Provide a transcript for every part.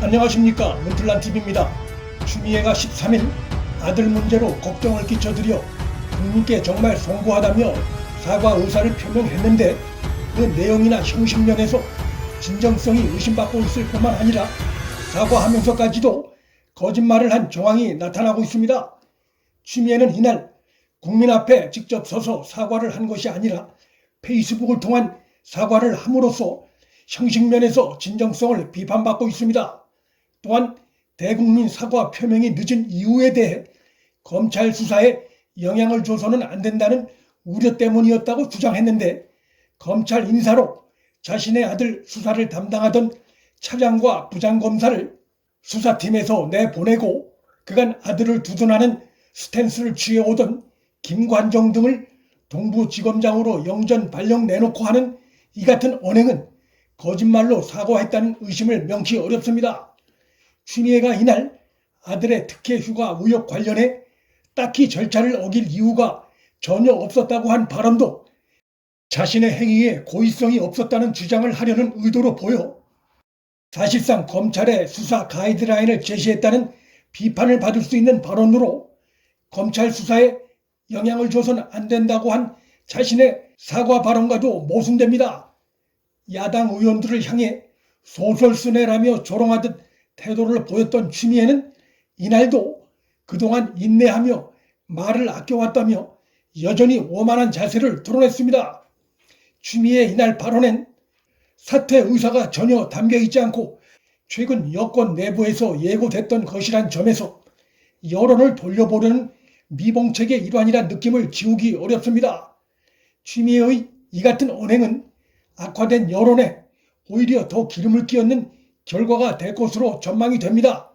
안녕하십니까, 문틀란TV입니다. 추미애가 13일 아들 문제로 걱정을 끼쳐드려 국민께 정말 송구하다며 사과 의사를 표명했는데, 그 내용이나 형식면에서 진정성이 의심받고 있을 뿐만 아니라 사과하면서까지도 거짓말을 한 정황이 나타나고 있습니다. 추미애는 이날 국민 앞에 직접 서서 사과를 한 것이 아니라 페이스북을 통한 사과를 함으로써 형식면에서 진정성을 비판받고 있습니다. 또한 대국민 사과 표명이 늦은 이유에 대해 검찰 수사에 영향을 줘서는 안 된다는 우려 때문이었다고 주장했는데, 검찰 인사로 자신의 아들 수사를 담당하던 차장과 부장검사를 수사팀에서 내보내고 그간 아들을 두둔하는 스탠스를 취해오던 김관정 등을 동부지검장으로 영전 발령 내놓고 하는 이 같은 언행은 거짓말로 사과했다는 의심을 명시 어렵습니다. 추미애가 이날 아들의 특혜 휴가 의혹 관련해 딱히 절차를 어길 이유가 전혀 없었다고 한 발언도 자신의 행위에 고의성이 없었다는 주장을 하려는 의도로 보여 사실상 검찰의 수사 가이드라인을 제시했다는 비판을 받을 수 있는 발언으로 검찰 수사에 영향을 줘서는 안 된다고 한 자신의 사과 발언과도 모순됩니다. 야당 의원들을 향해 소설 쓰네라며 조롱하듯 태도를 보였던 추미애는 이날도 그동안 인내하며 말을 아껴왔다며 여전히 오만한 자세를 드러냈습니다. 추미애의 이날 발언엔 사퇴 의사가 전혀 담겨있지 않고 최근 여권 내부에서 예고됐던 것이란 점에서 여론을 돌려보려는 미봉책의 일환이란 느낌을 지우기 어렵습니다. 추미애의 이 같은 언행은 악화된 여론에 오히려 더 기름을 끼얹는 결과가 될 것으로 전망이 됩니다.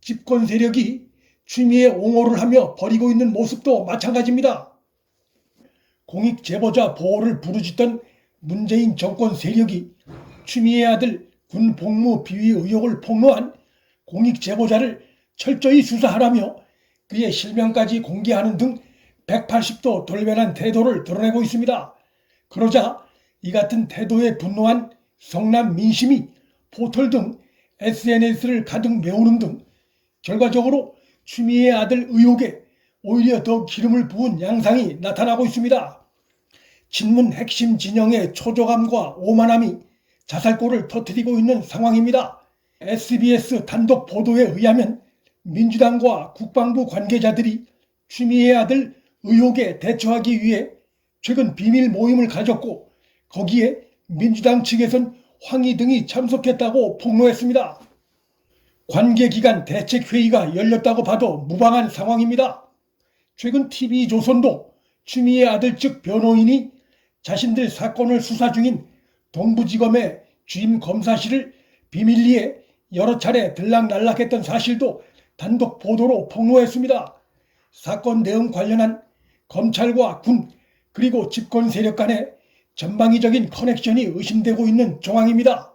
집권 세력이 추미애 옹호를 하며 벌이고 있는 모습도 마찬가지입니다. 공익 제보자 보호를 부르짖던 문재인 정권 세력이 추미애 아들 군 복무 비위 의혹을 폭로한 공익 제보자를 철저히 수사하라며 그의 실명까지 공개하는 등 180도 돌변한 태도를 드러내고 있습니다. 그러자 이 같은 태도에 분노한 성남 민심이 포털 등 SNS를 가득 메우는 등 결과적으로 추미애 아들 의혹에 오히려 더 기름을 부은 양상이 나타나고 있습니다. 친문 핵심 진영의 초조감과 오만함이 자살골을 터뜨리고 있는 상황입니다. SBS 단독 보도에 의하면 민주당과 국방부 관계자들이 추미애 아들 의혹에 대처하기 위해 최근 비밀 모임을 가졌고, 거기에 민주당 측에선 황희 등이 참석했다고 폭로했습니다. 관계기관 대책회의가 열렸다고 봐도 무방한 상황입니다. 최근 TV조선도 추미애 아들 측 변호인이 자신들 사건을 수사 중인 동부지검의 주임 검사실을 비밀리에 여러 차례 들락날락했던 사실도 단독 보도로 폭로했습니다. 사건 내용 관련한 검찰과 군 그리고 집권 세력 간의 전방위적인 커넥션이 의심되고 있는 정황입니다.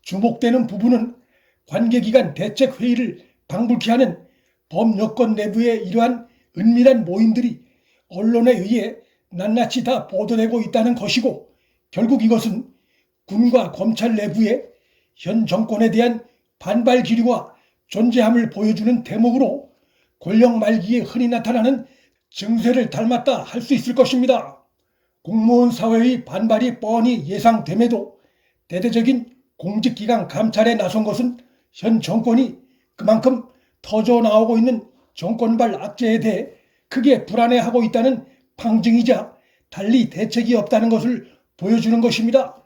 주목되는 부분은 관계기관 대책회의를 방불케 하는 범여권 내부의 이러한 은밀한 모임들이 언론에 의해 낱낱이 다 보도되고 있다는 것이고, 결국 이것은 군과 검찰 내부의 현 정권에 대한 반발 기류와 존재함을 보여주는 대목으로 권력 말기에 흔히 나타나는 증세를 닮았다 할 수 있을 것입니다. 공무원 사회의 반발이 뻔히 예상됨에도 대대적인 공직기관 감찰에 나선 것은 현 정권이 그만큼 터져나오고 있는 정권발 악재에 대해 크게 불안해하고 있다는 방증이자 달리 대책이 없다는 것을 보여주는 것입니다.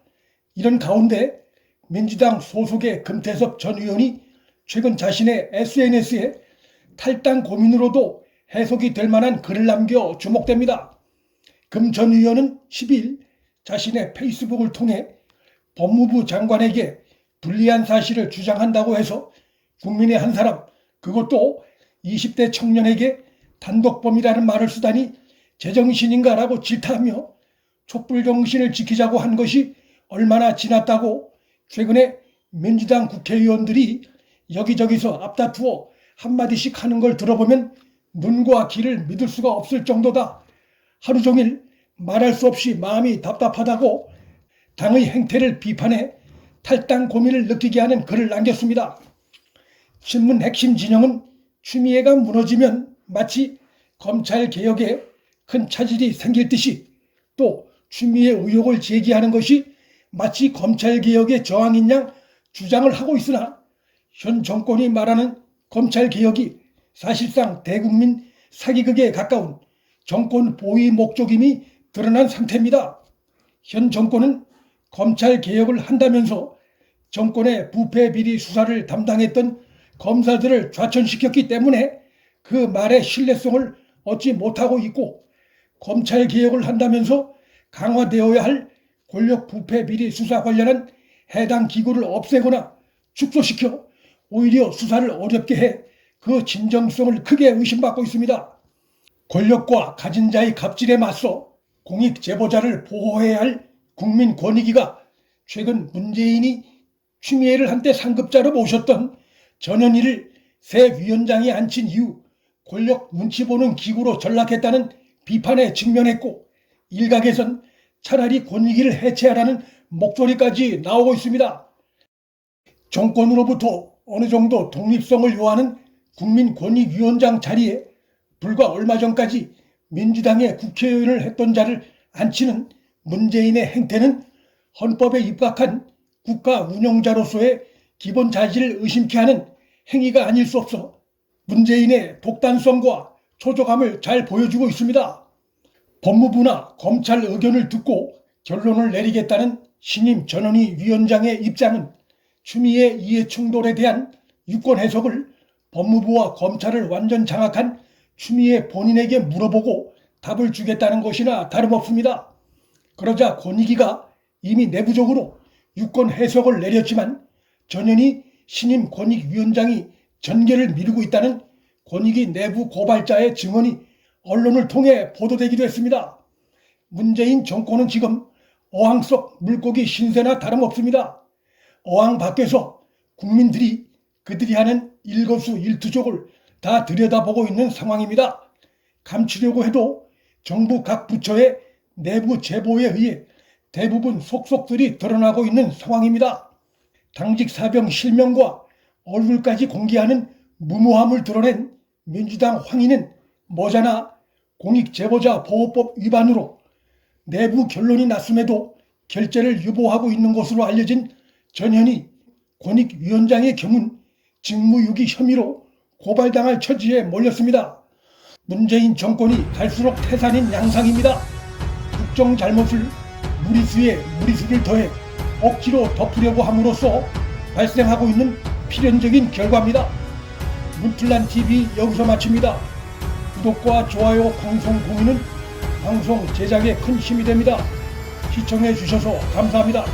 이런 가운데 민주당 소속의 금태섭 전 의원이 최근 자신의 SNS에 탈당 고민으로도 해석이 될 만한 글을 남겨 주목됩니다. 금 전 의원은 12일 자신의 페이스북을 통해 법무부 장관에게 불리한 사실을 주장한다고 해서 국민의 한 사람, 그것도 20대 청년에게 단독범이라는 말을 쓰다니 제정신인가라고 질타하며 촛불정신을 지키자고 한 것이 얼마나 지났다고 최근에 민주당 국회의원들이 여기저기서 앞다투어 한마디씩 하는 걸 들어보면 눈과 귀를 믿을 수가 없을 정도다. 하루 종일 말할 수 없이 마음이 답답하다고 당의 행태를 비판해 탈당 고민을 느끼게 하는 글을 남겼습니다. 신문 핵심 진영은 추미애가 무너지면 마치 검찰개혁에 큰 차질이 생길 듯이, 또 추미애 의혹을 제기하는 것이 마치 검찰개혁의 저항인 양 주장을 하고 있으나, 현 정권이 말하는 검찰개혁이 사실상 대국민 사기극에 가까운 정권 보위 목적임이 드러난 상태입니다. 현 정권은 검찰개혁을 한다면서 정권의 부패 비리 수사를 담당했던 검사들을 좌천시켰기 때문에 그 말의 신뢰성을 얻지 못하고 있고, 검찰개혁을 한다면서 강화되어야 할 권력 부패 비리 수사 관련한 해당 기구를 없애거나 축소시켜 오히려 수사를 어렵게 해 그 진정성을 크게 의심받고 있습니다. 권력과 가진 자의 갑질에 맞서 공익 제보자를 보호해야 할 국민권익위가 최근 문재인이 추미애를 한때 상급자로 모셨던 전현희를 새 위원장에 앉힌 이후 권력 눈치 보는 기구로 전락했다는 비판에 직면했고, 일각에선 차라리 권익위를 해체하라는 목소리까지 나오고 있습니다. 정권으로부터 어느 정도 독립성을 요하는 국민권익위원장 자리에 불과 얼마 전까지 민주당의 국회의원을 했던 자를 앉히는 문재인의 행태는 헌법에 입각한 국가 운영자로서의 기본 자질을 의심케 하는 행위가 아닐 수 없어 문재인의 독단성과 초조감을 잘 보여주고 있습니다. 법무부나 검찰 의견을 듣고 결론을 내리겠다는 신임 전현희 위원장의 입장은 추미애 이해충돌에 대한 유권 해석을 법무부와 검찰을 완전 장악한 추미애 본인에게 물어보고 답을 주겠다는 것이나 다름없습니다. 그러자 권익위가 이미 내부적으로 유권 해석을 내렸지만 전현희 신임 권익위원장이 전개를 미루고 있다는 권익위 내부 고발자의 증언이 언론을 통해 보도되기도 했습니다. 문재인 정권은 지금 어항 속 물고기 신세나 다름없습니다. 어항 밖에서 국민들이 그들이 하는 일거수일투족을 다 들여다보고 있는 상황입니다. 감추려고 해도 정부 각 부처의 내부 제보에 의해 대부분 속속들이 드러나고 있는 상황입니다. 당직 사병 실명과 얼굴까지 공개하는 무모함을 드러낸 민주당 황인은 머지않아 공익제보자 보호법 위반으로 내부 결론이 났음에도 결재를 유보하고 있는 것으로 알려진 전현희 권익위원장의 경우는 직무유기 혐의로 고발당할 처지에 몰렸습니다. 문재인 정권이 갈수록 태산인 양상입니다. 국정 잘못을 무리수에 무리수를 더해 억지로 덮으려고 함으로써 발생하고 있는 필연적인 결과입니다. 문틀란TV 여기서 마칩니다. 구독과 좋아요, 방송 공유는 방송 제작에 큰 힘이 됩니다. 시청해 주셔서 감사합니다.